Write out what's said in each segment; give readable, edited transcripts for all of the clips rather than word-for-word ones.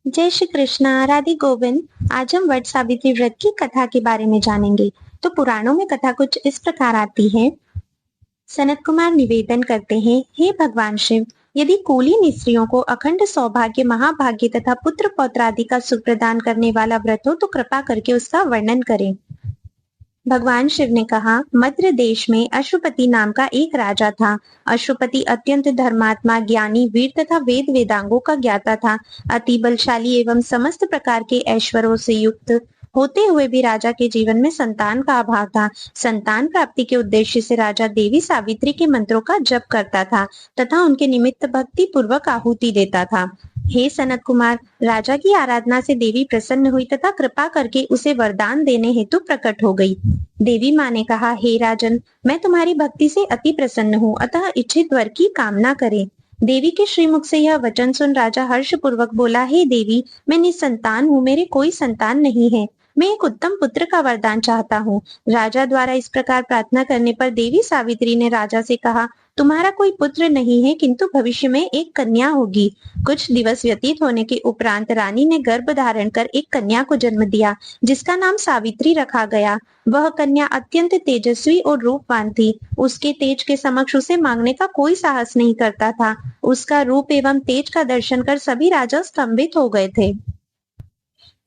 जय श्री कृष्णा, राधे गोविंद। आज हम वट सावित्री व्रत की कथा के बारे में जानेंगे। तो पुराणों में कथा कुछ इस प्रकार आती है। सनत कुमार निवेदन करते हैं, हे भगवान शिव, यदि कुलीन स्त्रियों को अखंड सौभाग्य, महाभाग्य तथा पुत्र पौत्र आदि का सुख प्रदान करने वाला व्रत हो तो कृपा करके उसका वर्णन करें। भगवान शिव ने कहा, मध्य देश में अशुपति नाम का एक राजा था। अशुपति अत्यंत धर्मात्मा, ज्ञानी, वीर तथा वेद वेदांगों का ज्ञाता था। अति बलशाली एवं समस्त प्रकार के ऐश्वर्यों से युक्त होते हुए भी राजा के जीवन में संतान का अभाव था। संतान प्राप्ति के उद्देश्य से राजा देवी सावित्री के मंत्रों का जप करता था तथा उनके निमित्त भक्ति पूर्वक आहुति देता था। हे सनत कुमार, राजा की आराधना से देवी प्रसन्न हुई तथा कृपा करके उसे वरदान देने हेतु प्रकट हो गई। देवी माँ ने कहा, हे राजन, मैं तुम्हारी भक्ति से अति प्रसन्न हूँ, अतः इच्छित वर की कामना करें। देवी के श्रीमुख से यह वचन सुन राजा हर्ष पूर्वक बोला, हे देवी, मैं निसंतान हूँ, मेरे कोई संतान नहीं है। मैं एक उत्तम पुत्र का वरदान चाहता हूँ। राजा द्वारा इस प्रकार प्रार्थना करने पर देवी सावित्री ने राजा से कहा, तुम्हारा कोई पुत्र नहीं है, किंतु भविष्य में एक कन्या होगी। कुछ दिवस व्यतीत होने के उपरांत रानी ने गर्भ धारण कर एक कन्या को जन्म दिया, जिसका नाम सावित्री रखा गया। वह कन्या अत्यंत तेजस्वी और रूपवान थी। उसके तेज के समक्ष उसे मांगने का कोई साहस नहीं करता था। उसका रूप एवं तेज का दर्शन कर सभी राजा स्तंभित हो गए थे।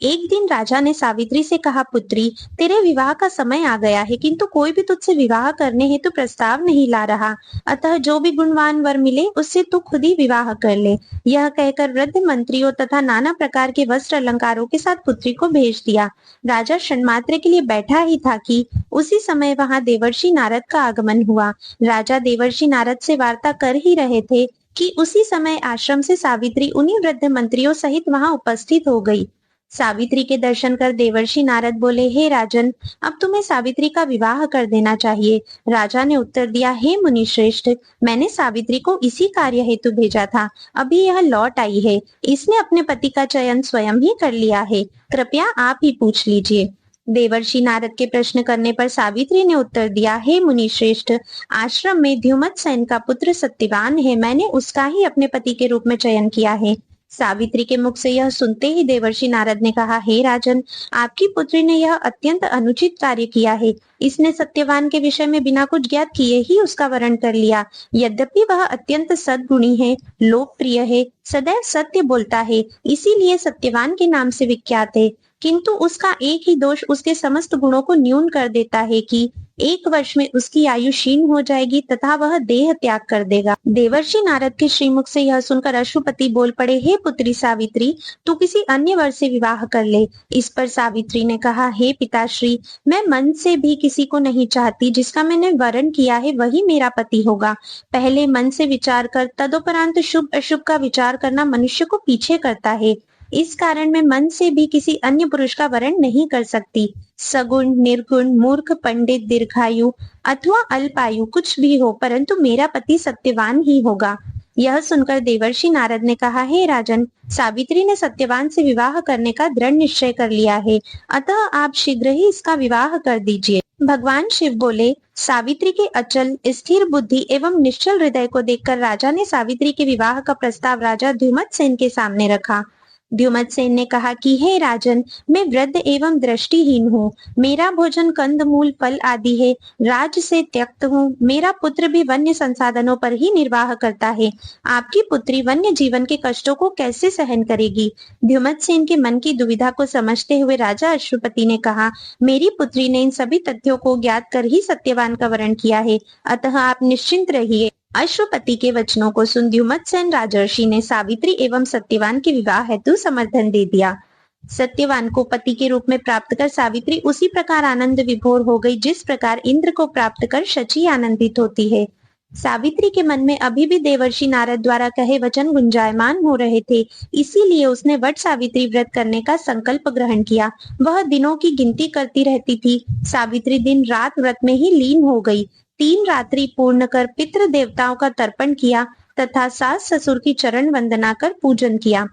एक दिन राजा ने सावित्री से कहा, पुत्री, तेरे विवाह का समय आ गया है, किंतु कोई भी तुझसे विवाह करने हेतु तो प्रस्ताव नहीं ला रहा। अतः जो भी गुणवान वर मिले उससे तू खुद ही विवाह कर ले। यह कहकर वृद्ध मंत्रियों तथा नाना प्रकार के वस्त्र अलंकारों के साथ पुत्री को भेज दिया। राजा क्षणमात्र के लिए बैठा ही था कि उसी समय वहां देवर्षि नारद का आगमन हुआ। राजा देवर्षि नारद से वार्ता कर ही रहे थे कि उसी समय आश्रम से सावित्री उन्हीं वृद्ध मंत्रियों सहित वहां उपस्थित हो गई। सावित्री के दर्शन कर देवर्षि नारद बोले, हे राजन, अब तुम्हें सावित्री का विवाह कर देना चाहिए। राजा ने उत्तर दिया, हे मुनि श्रेष्ठ, मैंने सावित्री को इसी कार्य हेतु भेजा था। अभी यह लौट आई है। इसने अपने पति का चयन स्वयं ही कर लिया है। कृपया आप ही पूछ लीजिए। देवर्षि नारद के प्रश्न करने पर सावित्री ने उत्तर दिया, हे मुनि श्रेष्ठ, आश्रम में द्युमत सेन का पुत्र सत्यवान है। मैंने उसका ही अपने पति के रूप में चयन किया है। सावित्री के मुख से यह सुनते ही देवर्षि नारद ने कहा, हे राजन, आपकी पुत्री ने यह अत्यंत अनुचित कार्य किया है। इसने सत्यवान के विषय में बिना कुछ ज्ञात किए ही उसका वरण कर लिया। यद्यपि वह अत्यंत सद्गुणी है, लोकप्रिय है, सदैव सत्य बोलता है, इसीलिए सत्यवान के नाम से विख्यात है, किंतु उसका एक ही दोष उसके समस्त गुणों को न्यून कर देता है कि 1 वर्ष में उसकी आयु क्षीण हो जाएगी तथा वह देह त्याग कर देगा। देवर्षि नारद के श्रीमुख से यह सुनकर अशुपति बोल पड़े, हे पुत्री सावित्री, तू किसी अन्य वर से विवाह कर ले। इस पर सावित्री ने कहा, हे पिताश्री, मैं मन से भी किसी को नहीं चाहती। जिसका मैंने वरण किया है वही मेरा पति होगा। पहले मन से विचार कर तदुपरांत शुभ अशुभ का विचार करना मनुष्य को पीछे करता है। इस कारण मैं मन से भी किसी अन्य पुरुष का वरण नहीं कर सकती। सगुण, निर्गुण, मूर्ख, पंडित, दीर्घायु अथवा अल्पायु कुछ भी हो, परंतु मेरा पति सत्यवान ही होगा। यह सुनकर देवर्षि नारद ने कहा, हे राजन, सावित्री ने सत्यवान से विवाह करने का दृढ़ निश्चय कर लिया है, अतः आप शीघ्र ही इसका विवाह कर दीजिए। भगवान शिव बोले, सावित्री के अचल, स्थिर बुद्धि एवं निश्चल हृदय को देखकर राजा ने सावित्री के विवाह का प्रस्ताव राजा द्युमत सेन के सामने रखा। द्युमत सेन ने कहा कि हे राजन, मैं वृद्ध एवं दृष्टिहीन हूँ। मेरा भोजन कंदमूल, फल आदि है। राज से त्यक्त हूँ। मेरा पुत्र भी वन्य संसाधनों पर ही निर्वाह करता है। आपकी पुत्री वन्य जीवन के कष्टों को कैसे सहन करेगी? द्युमत सेन के मन की दुविधा को समझते हुए राजा अश्वपति ने कहा, मेरी पुत्री ने इन सभी तथ्यों को ज्ञात कर ही सत्यवान का वरण किया है, अतः आप निश्चिंत रहिए। अश्वपति के वचनों को सुन द्युमत सेन राजर्षि ने सावित्री एवं सत्यवान के विवाह हेतु समर्थन दे दिया। सत्यवान को पति के रूप में प्राप्त कर सावित्री उसी प्रकार आनंद विभोर हो गई जिस प्रकार इंद्र को प्राप्त कर शची आनंदित होती है। सावित्री के मन में अभी भी देवर्षि नारद द्वारा कहे वचन गुंजायमान हो रहे थे, इसीलिए उसने वट सावित्री व्रत करने का संकल्प ग्रहण किया। वह दिनों की गिनती करती रहती थी। सावित्री दिन रात व्रत में ही लीन हो गई। 3 रात्रि पूर्ण कर पितृ देवताओं का तर्पण किया तथा सास ससुर की चरण वंदना कर पूजन किया।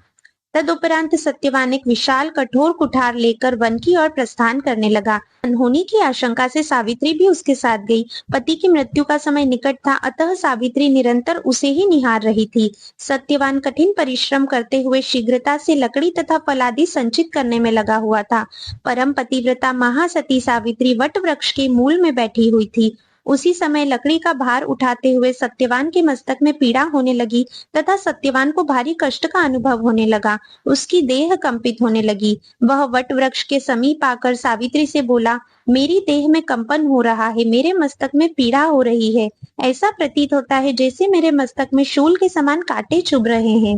तदुपरांत सत्यवान एक विशाल कठोर कुठार लेकर वन की ओर प्रस्थान करने लगा। अनहोनी की आशंका से सावित्री भी उसके साथ गई। पति की मृत्यु का समय निकट था, अतः सावित्री निरंतर उसे ही निहार रही थी। सत्यवान कठिन परिश्रम करते हुए शीघ्रता से लकड़ी तथा फलादि संचित करने में लगा हुआ था। परम पतिव्रता महासती सावित्री वट वृक्ष के मूल में बैठी हुई थी। उसी समय लकड़ी का भार उठाते हुए सत्यवान के मस्तक में पीड़ा होने लगी तथा सत्यवान को भारी कष्ट का अनुभव होने लगा। उसकी देह कंपित होने लगी। वह वट वृक्ष के समीप आकर सावित्री से बोला, मेरी देह में कंपन हो रहा है, मेरे मस्तक में पीड़ा हो रही है। ऐसा प्रतीत होता है जैसे मेरे मस्तक में शूल के समान कांटे चुभ रहे हैं।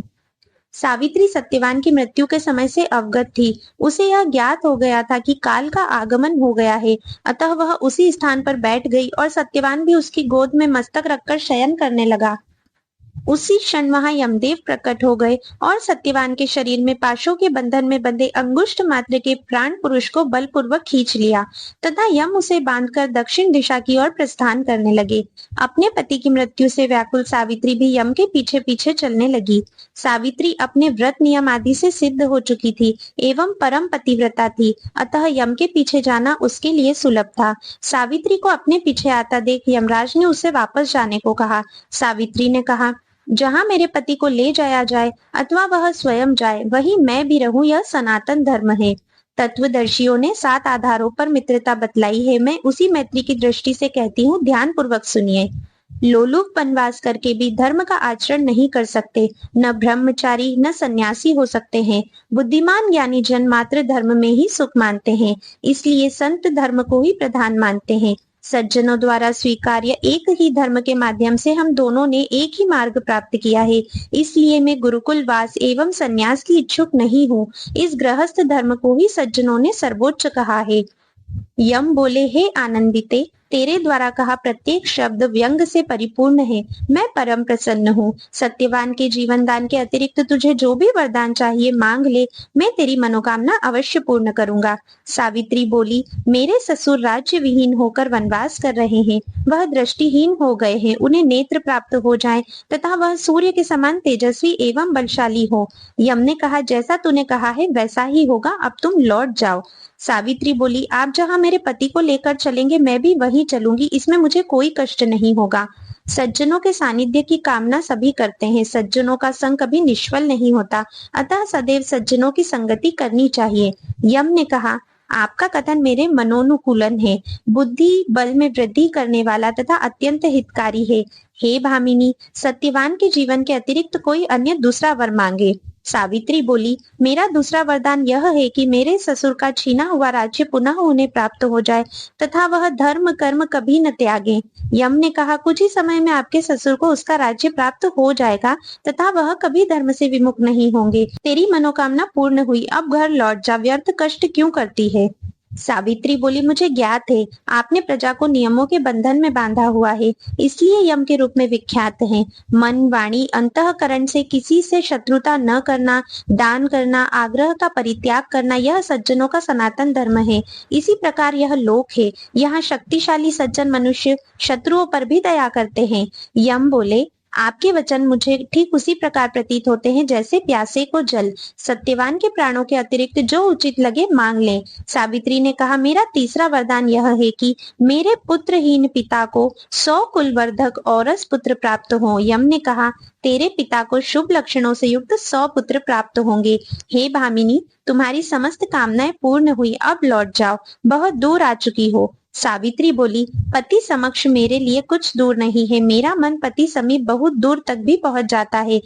सावित्री सत्यवान की मृत्यु के समय से अवगत थी। उसे यह ज्ञात हो गया था कि काल का आगमन हो गया है, अतः वह उसी स्थान पर बैठ गई और सत्यवान भी उसकी गोद में मस्तक रखकर शयन करने लगा। उसी क्षण वहां यमदेव प्रकट हो गए और सत्यवान के शरीर में पाशों के बंधन में बंधे अंगुष्ठ मात्र के प्राण पुरुष को बलपूर्वक खींच लिया तथा यम उसे बांधकर दक्षिण दिशा की ओर प्रस्थान करने लगे। अपने पति की मृत्यु से व्याकुल सावित्री भी यम के पीछे पीछे चलने लगी। सावित्री अपने व्रत नियम आदि से सिद्ध हो चुकी थी एवं परम पतिव्रता थी, अतः यम के पीछे जाना उसके लिए सुलभ था। सावित्री को अपने पीछे आता देख यमराज ने उसे वापस जाने को कहा। सावित्री ने कहा, जहाँ मेरे पति को ले जाया जाए अथवा वह स्वयं जाए, वहीं मैं भी रहूं, यह सनातन धर्म है। तत्वदर्शियों ने 7 आधारों पर मित्रता बतलाई है। मैं उसी मैत्री की दृष्टि से कहती हूँ, ध्यान पूर्वक सुनिए। लोलुप वनवास करके भी धर्म का आचरण नहीं कर सकते, न ब्रह्मचारी न सन्यासी हो सकते हैं। बुद्धिमान ज्ञानी जन मात्र धर्म में ही सुख मानते हैं, इसलिए संत धर्म को ही प्रधान मानते हैं। सज्जनों द्वारा स्वीकार्य एक ही धर्म के माध्यम से हम दोनों ने एक ही मार्ग प्राप्त किया है, इसलिए मैं गुरुकुल वास एवं संन्यास की इच्छुक नहीं हूँ। इस गृहस्थ धर्म को ही सज्जनों ने सर्वोच्च कहा है। यम बोले, हे आनंदिते, तेरे द्वारा कहा प्रत्येक शब्द व्यंग से परिपूर्ण है। मैं परम प्रसन्न हूँ। सत्यवान के जीवन दान के अतिरिक्त तुझे जो भी वरदान चाहिए मांग ले, मैं तेरी मनोकामना अवश्य पूर्ण करूंगा। सावित्री बोली, मेरे ससुर राज्य विहीन होकर वनवास कर रहे हैं, वह दृष्टिहीन हो गए हैं, उन्हें नेत्र प्राप्त हो जाए तथा वह सूर्य के समान तेजस्वी एवं बलशाली हो। यम ने कहा, जैसा तूने कहा है वैसा ही होगा, अब तुम लौट जाओ। सावित्री बोली, आप जहाँ मेरे पति को लेकर चलेंगे मैं भी वहीं चलूंगी, इसमें मुझे कोई कष्ट नहीं होगा। सज्जनों के सानिध्य की कामना सभी करते हैं, सज्जनों का संग कभी निष्फल नहीं होता, अतः सदैव सज्जनों की संगति करनी चाहिए। यम ने कहा, आपका कथन मेरे मनोनुकूलन है, बुद्धि बल में वृद्धि करने वाला तथा अत्यंत हितकारी है। हे भामिनी, सत्यवान के जीवन के अतिरिक्त कोई अन्य दूसरा वर मांगे। सावित्री बोली, मेरा दूसरा वरदान यह है कि मेरे ससुर का छीना हुआ राज्य पुनः उन्हें प्राप्त हो जाए तथा वह धर्म कर्म कभी न त्यागे। यम ने कहा, कुछ ही समय में आपके ससुर को उसका राज्य प्राप्त हो जाएगा तथा वह कभी धर्म से विमुख नहीं होंगे। तेरी मनोकामना पूर्ण हुई, अब घर लौट जा, व्यर्थ कष्ट क्यों करती है। सावित्री बोली, मुझे ज्ञात है आपने प्रजा को नियमों के बंधन में बांधा हुआ है, इसलिए यम के रूप में विख्यात हैं। मन वाणी अंतःकरण से किसी से शत्रुता न करना, दान करना, आग्रह का परित्याग करना, यह सज्जनों का सनातन धर्म है। इसी प्रकार यह लोक है, यहाँ शक्तिशाली सज्जन मनुष्य शत्रुओं पर भी दया करते हैं। यम बोले, आपके वचन मुझे ठीक उसी प्रकार प्रतीत होते हैं जैसे प्यासे को जल। सत्यवान के प्राणों के अतिरिक्त जो उचित लगे मांग ले। सावित्री ने कहा, मेरा तीसरा वरदान यह है कि मेरे पुत्रहीन पिता को 100 कुलवर्धक औरस पुत्र प्राप्त हो। यम ने कहा, तेरे पिता को शुभ लक्षणों से युक्त 100 पुत्र प्राप्त होंगे। हे भामिनी, तुम्हारी समस्त कामनाएं पूर्ण हुई, अब लौट जाओ, बहुत दूर आ चुकी हो। सावित्री बोली, पति समक्ष मेरे लिए कुछ दूर नहीं है, मेरा मन पति समीप बहुत दूर तक भी पहुंच जाता है।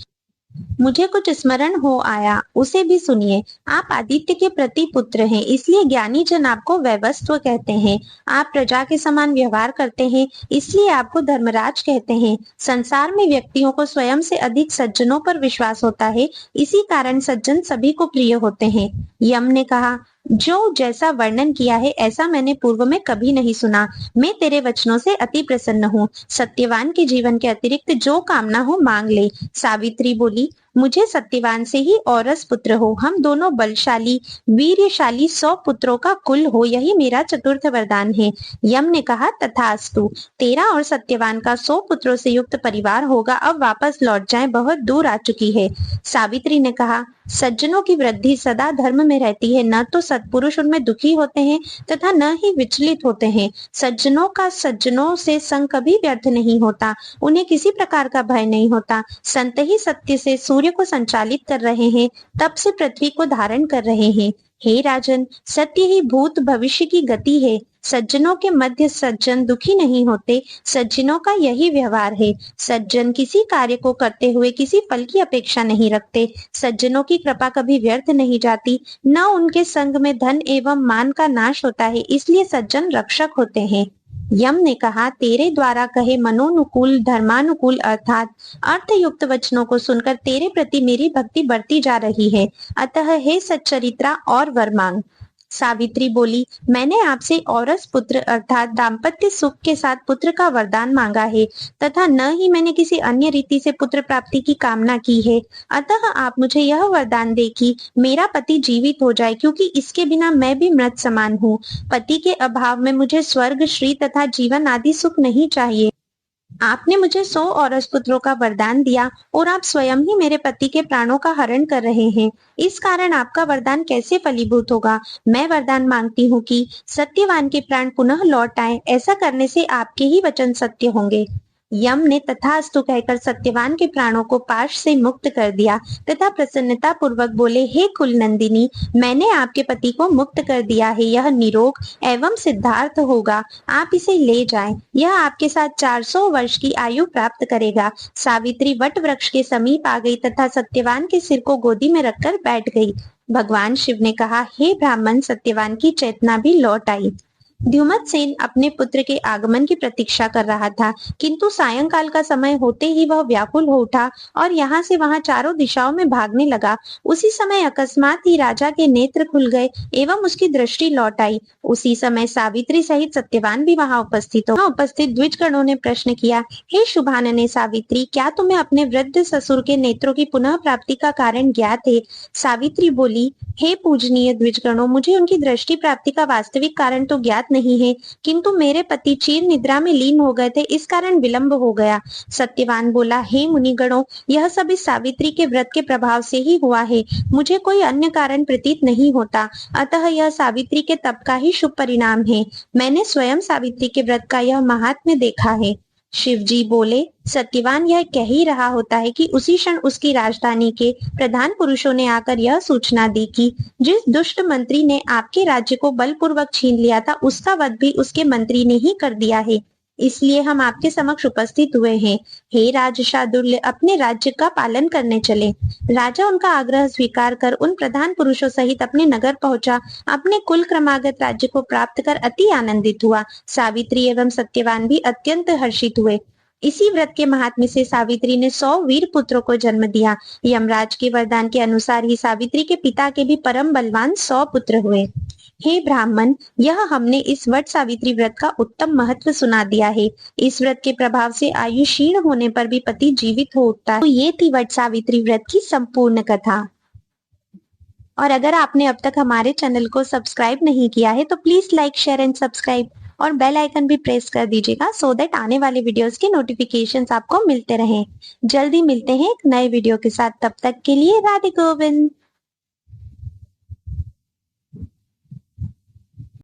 मुझे कुछ स्मरण हो आया, उसे भी सुनिए। आप आदित्य के प्रति पुत्र हैं, इसलिए ज्ञानी जन आपको वैवस्व कहते हैं। आप प्रजा के समान व्यवहार करते हैं, इसलिए आपको धर्मराज कहते हैं। संसार में व्यक्तियों को स्वयं से अधिक सज्जनों पर विश्वास होता है, इसी कारण सज्जन सभी को प्रिय होते हैं। यम ने कहा, जो जैसा वर्णन किया है ऐसा मैंने पूर्व में कभी नहीं सुना। मैं तेरे वचनों से अति प्रसन्न हूँ। सत्यवान के जीवन के अतिरिक्त जो कामना हो मांग ले। सावित्री बोली, मुझे सत्यवान से ही औरस पुत्र हो, हम दोनों बलशाली वीर्यशाली 100 पुत्रों का कुल हो, यही मेरा चतुर्थ वरदान है। यम ने कहा, तथास्तु। तेरा और सत्यवान का 100 पुत्रों से युक्त परिवार होगा। अब वापस लौट जाएं, बहुत दूर आ चुकी है। सावित्री ने कहा, सज्जनों की वृद्धि सदा धर्म में रहती है, न तो सत्पुरुष उनमें दुखी होते हैं तथा न ही विचलित होते हैं। सज्जनों का सज्जनों से संग कभी व्यर्थ नहीं होता, उन्हें किसी प्रकार का भय नहीं होता। संत ही सत्य से सूर्य को संचालित कर रहे हैं, तप से पृथ्वी को धारण कर रहे हैं। हे राजन, सत्य ही भूत भविष्य की गति है। सज्जनों के मध्य सज्जन दुखी नहीं होते, सज्जनों का यही व्यवहार है। सज्जन किसी कार्य को करते हुए किसी फल की अपेक्षा नहीं रखते। सज्जनों की कृपा कभी व्यर्थ नहीं जाती, न उनके संग में धन एवं मान का नाश होता है, इसलिए सज्जन रक्षक होते हैं। यम ने कहा, तेरे द्वारा कहे मनोनुकूल धर्मानुकूल अर्थात अर्थयुक्त वचनों को सुनकर तेरे प्रति मेरी भक्ति बढ़ती जा रही है, अतः हे सच्चरित्रा और वर मांग। सावित्री बोली, मैंने आपसे औरस पुत्र अर्थात दाम्पत्य सुख के साथ पुत्र का वरदान मांगा है, तथा न ही मैंने किसी अन्य रीति से पुत्र प्राप्ति की कामना की है। अतः आप मुझे यह वरदान दे कि मेरा पति जीवित हो जाए, क्योंकि इसके बिना मैं भी मृत समान हूँ। पति के अभाव में मुझे स्वर्ग श्री तथा जीवन आदि सुख नहीं चाहिए। आपने मुझे 100 औरस पुत्रों का वरदान दिया और आप स्वयं ही मेरे पति के प्राणों का हरण कर रहे हैं। इस कारण आपका वरदान कैसे फलीभूत होगा? मैं वरदान मांगती हूँ कि सत्यवान के प्राण पुनः लौट आए। ऐसा करने से आपके ही वचन सत्य होंगे। यम ने तथास्तु कहकर सत्यवान के प्राणों को पाश से मुक्त कर दिया तथा प्रसन्नता पूर्वक बोले, हे कुल नंदिनी, मैंने आपके पति को मुक्त कर दिया है। यह निरोग एवं सिद्धार्थ होगा, आप इसे ले जाएं। यह आपके साथ 400 वर्ष की आयु प्राप्त करेगा। सावित्री वट वृक्ष के समीप आ गई तथा सत्यवान के सिर को गोदी में रखकर बैठ गई। भगवान शिव ने कहा, हे ब्राह्मण, सत्यवान की चेतना भी लौट आई। द्युमत्सेन अपने पुत्र के आगमन की प्रतीक्षा कर रहा था, किंतु सायंकाल का समय होते ही वह व्याकुल हो उठा और यहाँ से वहां चारों दिशाओं में भागने लगा। उसी समय अकस्मात ही राजा के नेत्र खुल गए एवं उसकी दृष्टि लौट आई। उसी समय सावित्री सहित सत्यवान भी वहां उपस्थित हो। उपस्थित द्विजगणों ने प्रश्न किया, हे शुभानने सावित्री, क्या तुम्हें अपने वृद्ध ससुर के नेत्रों की पुनः प्राप्ति का कारण ज्ञात है? सावित्री बोली, हे पूजनीय द्विजगणों, मुझे उनकी दृष्टि प्राप्ति का वास्तविक कारण तो ज्ञात नहीं है, किंतु मेरे पति चीर निद्रा में लीन हो गए थे, इस कारण विलंब हो गया। सत्यवान बोला, हे मुनिगणों, यह सब इस सावित्री के व्रत के प्रभाव से ही हुआ है, मुझे कोई अन्य कारण प्रतीत नहीं होता, अतः यह सावित्री के तप का ही शुभ परिणाम है। मैंने स्वयं सावित्री के व्रत का यह महात्म्य देखा है। शिवजी बोले, सत्यवान यह कह ही रहा होता है कि उसी क्षण उसकी राजधानी के प्रधान पुरुषों ने आकर यह सूचना दी कि जिस दुष्ट मंत्री ने आपके राज्य को बलपूर्वक छीन लिया था, उसका वध भी उसके मंत्री ने ही कर दिया है। इसलिए हम आपके समक्ष उपस्थित हुए हैं। हे राजशार्दूल, अपने राज्य का पालन करने चले। राजा उनका आग्रह स्वीकार कर उन प्रधान पुरुषों सहित अपने नगर पहुंचा। अपने कुल क्रमागत राज्य को प्राप्त कर अति आनंदित हुआ। सावित्री एवं सत्यवान भी अत्यंत हर्षित हुए। इसी व्रत के महात्म्य से सावित्री ने 100 वीर पुत्रों को जन्म दिया। यमराज के वरदान के अनुसार ही सावित्री के पिता के भी परम बलवान 100 पुत्र हुए। हे ब्राह्मण, यह हमने इस वट सावित्री व्रत का उत्तम महत्व सुना दिया है। इस व्रत के प्रभाव से आयु क्षीण होने पर भी पति जीवित हो उठता है। तो ये थी वट सावित्री व्रत की संपूर्ण कथा। और अगर आपने अब तक हमारे चैनल को सब्सक्राइब नहीं किया है तो please like, share and subscribe और बेल आइकन भी प्रेस कर दीजिएगा, सो दैट आने वाले वीडियोस के नोटिफिकेशंस आपको मिलते रहें। जल्दी मिलते हैं एक नए वीडियो के साथ, तब तक के लिए राधे गोविंद।